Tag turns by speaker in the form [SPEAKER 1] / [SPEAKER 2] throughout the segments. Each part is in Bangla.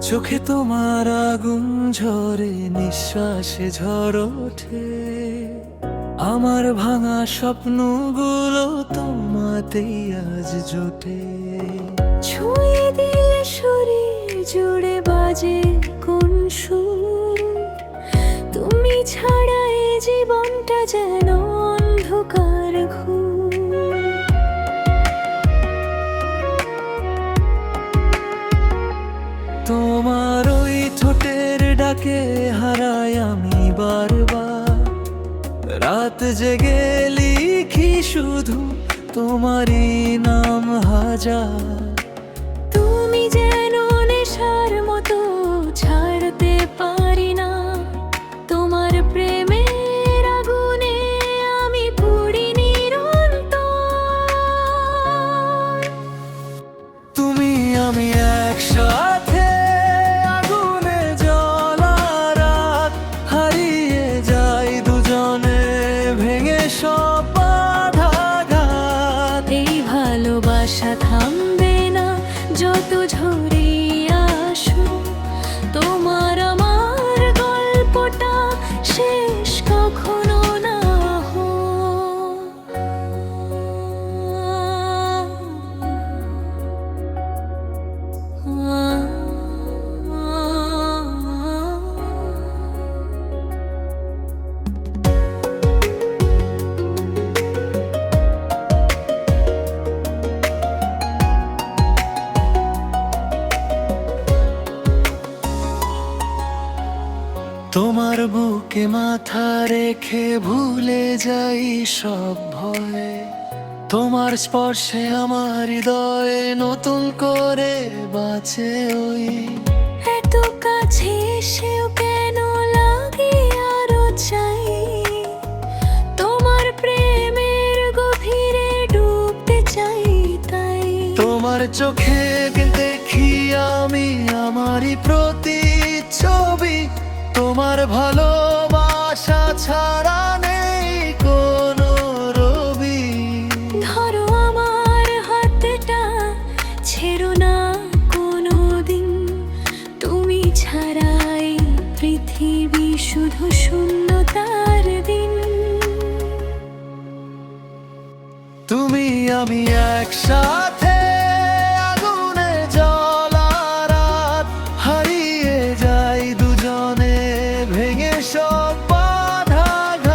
[SPEAKER 1] চোখে তোমার আগুন ঝরে, নিঃশ্বাসে ঝড় ওঠে। আমার ভাঙা স্বপ্নগুলো তোমাতেই আজ জোটে।
[SPEAKER 2] ছুঁয়ে দিলে শরীর জুড়ে বাজে কোন সুর, তুমি ছাড়া এই জীবনটা যেন অন্ধকার ঘুম।
[SPEAKER 1] তোমার ওই ঠোঁটের ডাকে হারাই আমি বারবার। রাত জেগে লিখি শুধু তোমারই নাম হাজার।
[SPEAKER 2] তুমি যেন নেশার মতো ছাড়তে পারি না, তোমার প্রেমের আগুনে আমি পুড়ি নিরন্তর।
[SPEAKER 1] তুমি আমি একসাথে, আগুনে জ্বলা রাত, হারিয়ে যাই দুজনে, ভেঙে সব বাধাঘাত।
[SPEAKER 2] এই ভালোবাসা থামবে না যত ঝড়ে আসুক, তোমার আমার গল্পটা শেষ কখনো না
[SPEAKER 1] তোমার বুকে মাথা রেখে ভুলে যাই সব ভয়। তোমার স্পর্শে আমার হৃদয়ে নতুন করে বাঁচে ওই।
[SPEAKER 2] এত কাছে এসেও কেন লাগে আরো চাই, তোমার প্রেমের গভীরে ডুবতে চাই তাই।
[SPEAKER 1] তোমার চোখে দেখি আমি আমারই প্রতিচ্ছবি। তোমার ভালোবাসা ছাড়া নেই কোনো রবি।
[SPEAKER 2] ধরো আমার হাতটা, ছেড়ো না কোনো দিন, তুমি ছাড়াই পৃথিবী শুধু শূন্যতার দিন।
[SPEAKER 1] তুমি আমি একসাথে, আগুনে জ্বলা রাত, হারিয়ে যাই দুজনে, ভেঙে সব বাধাঘাত।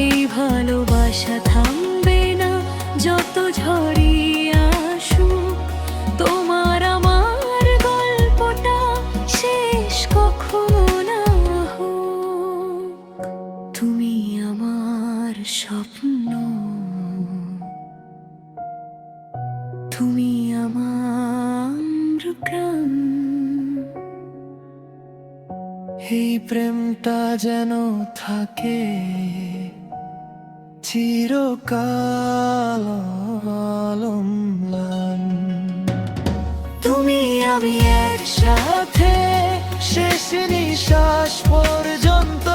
[SPEAKER 2] এই ভালোবাসা থামবে না যত ঝড়ই আসুক, তোমার আমার গল্পটা শেষ কখনো না হোক। তুমি আমার স্বপ্ন, তুমি আমার প্রাণ।
[SPEAKER 1] এই প্রেমটা যেন থাকে চিরকাল অম্লান। তুমি আমি একসাথে, শেষ নিঃশ্বাস পর্যন্ত।